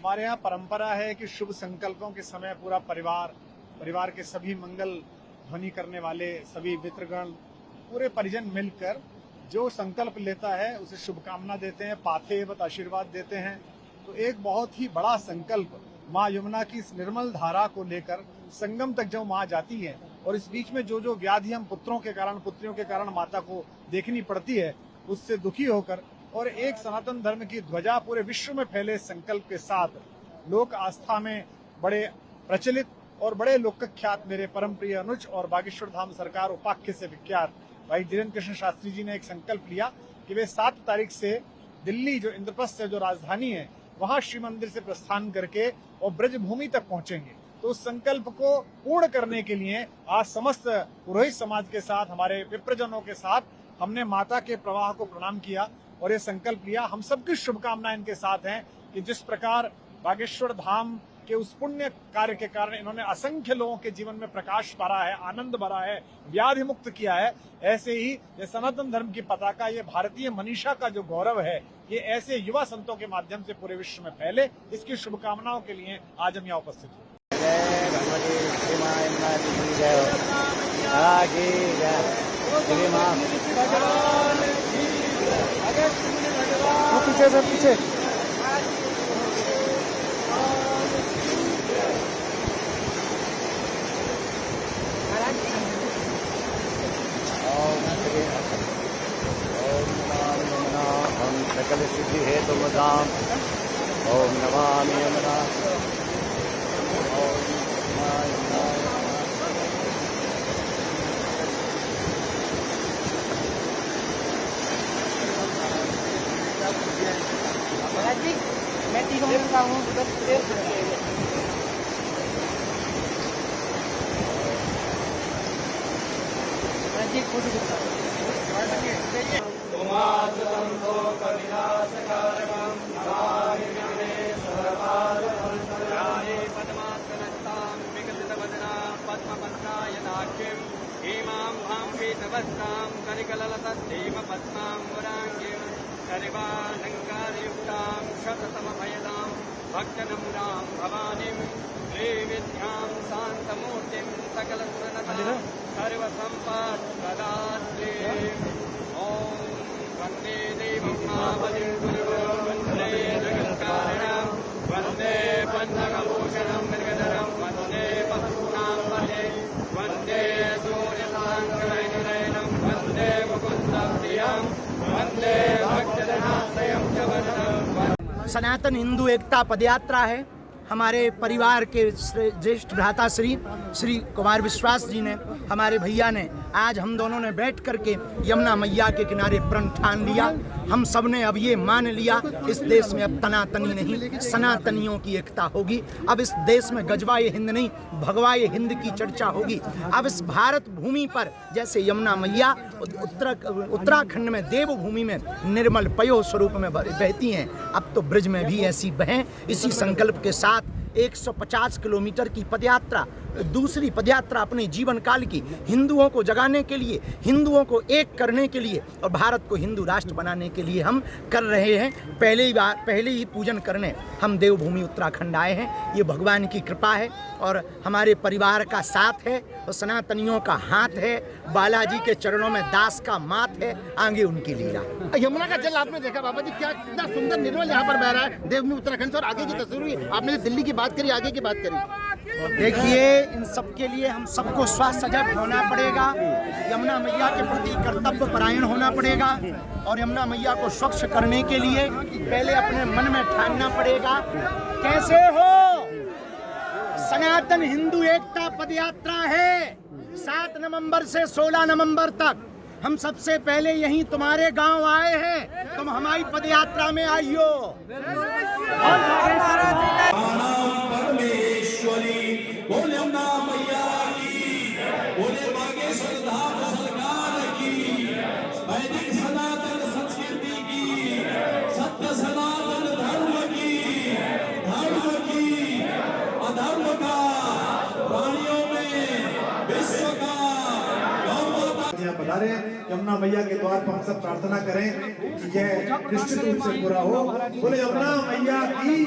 हमारे यहाँ परंपरा है कि शुभ संकल्पों के समय पूरा परिवार के सभी मंगल ध्वनि करने वाले सभी मित्रगण, पूरे परिजन मिलकर जो संकल्प लेता है उसे शुभकामना देते हैं, पाथेवत आशीर्वाद देते हैं। तो एक बहुत ही बड़ा संकल्प माँ यमुना की इस निर्मल धारा को लेकर संगम तक जब माँ जाती है और इस बीच में जो व्याधि हम पुत्रों के कारण, पुत्रियों के कारण माता को देखनी पड़ती है, उससे दुखी होकर और एक सनातन धर्म की ध्वजा पूरे विश्व में फैले संकल्प के साथ लोक आस्था में बड़े प्रचलित और बड़े लोकख्यात मेरे परम प्रिय अनुज और बागेश्वर धाम सरकार उपाख्य से विख्यात भाई धीरेन्द्र कृष्ण शास्त्री जी ने एक संकल्प लिया कि वे 7 तारीख से दिल्ली जो इंद्रप्रस्थ है, जो राजधानी है, वहां श्री मंदिर से प्रस्थान करके और ब्रज भूमि तक पहुंचेंगे। तो उस संकल्प को पूर्ण करने के लिए आज समस्त पुरोहित समाज के साथ, हमारे विप्रजनों के साथ हमने माता के प्रवाह को प्रणाम किया और ये संकल्प लिया। हम सबकी शुभकामनाएं इनके साथ हैं कि जिस प्रकार बागेश्वर धाम के उस पुण्य कार्य के कारण इन्होंने असंख्य लोगों के जीवन में प्रकाश भरा है, आनंद भरा है, व्याधि मुक्त किया है, ऐसे ही ये सनातन धर्म की पताका, ये भारतीय मनीषा का जो गौरव है, ये ऐसे युवा संतों के माध्यम से पूरे विश्व में फैले। इसकी शुभकामनाओं के लिए आज हम यहाँ उपस्थित हुए। पीछे सकल सिद्धि हेतु मदाम ओम नमामि यमुना ओम मैं तीनों का हूँ करिवालङ्कारयुक्तां शततमभयदां भक्तनम्रां भवानीं श्रीविद्यां शान्तमूर्तिं सकलसुरनतां सर्वसम्पत्प्रदात्री ॐ वन्दे देवं महाबलिं वन्दे जगत्कारणं वन्दे पन्नगभूषणं मृगधरं वन्दे पशूनां पते वन्दे सूर्यशाङ्करैनुरैनं वन्दे मुकुन्दप्रियं वन्दे भक्तजनाश्रयं च वरदं। सनातन हिंदू एकता पदयात्रा है। हमारे परिवार के ज्येष्ठ भ्राता श्री कुमार विश्वास जी ने, हमारे भैया ने, आज हम दोनों ने बैठ करके यमुना मैया के किनारे प्रण ठान लिया। हम सब ने अब ये मान लिया, इस देश में अब तनातनी नहीं, सनातनियों की एकता होगी। अब इस देश में गजवाए हिंद नहीं, भगवाए हिंद की चर्चा होगी। अब इस भारत भूमि पर जैसे यमुना मैया उत्तराखंड में देवभूमि में निर्मल पयो स्वरूप में बहती हैं, अब तो ब्रज में भी ऐसी बहें। इसी संकल्प के साथ 150 किलोमीटर की पदयात्रा, दूसरी पदयात्रा अपने जीवन काल की, हिंदुओं को जगाने के लिए, हिंदुओं को एक करने के लिए और भारत को हिंदू राष्ट्र बनाने के लिए हम कर रहे हैं। पहले ही पूजन करने हम देवभूमि उत्तराखंड आए हैं। ये भगवान की कृपा है और हमारे परिवार का साथ है और सनातनियों का हाथ है। बालाजी के चरणों में दास का माथ है, आगे उनकी लीला। यमुना का जल आपने देखा बाबा जी, क्या कितना सुंदर निर्मल यहाँ पर बह रहा है देवभूमि उत्तराखंड से। और आगे की तस्वीर आपने दिल्ली की बात करी, आगे की बात करी। देखिए, इन सब के लिए हम सबको सजग होना पड़ेगा, यमुना मैया के प्रति कर्तव्य परायण होना पड़ेगा और यमुना मैया को स्वच्छ करने के लिए पहले अपने मन में ठानना पड़ेगा। कैसे हो? सनातन हिंदू एकता पदयात्रा है 7 नवंबर से 16 नवंबर तक। हम सबसे पहले यहीं तुम्हारे गांव आए हैं, तुम हमारी पदयात्रा में आइयो। बोले यमुना मैया की, बोले बागेश्वर धाम सरकार की, वैदिक सनातन संस्कृति की, सत्य सनातन धर्म की, अधर्म का, प्राणियों में विश्व का यहाँ पधारे। यमुना मैया के द्वार पर हम सब प्रार्थना करें कि यह निश्चित रूप से पूरा हो। बोले यमुना मैया की।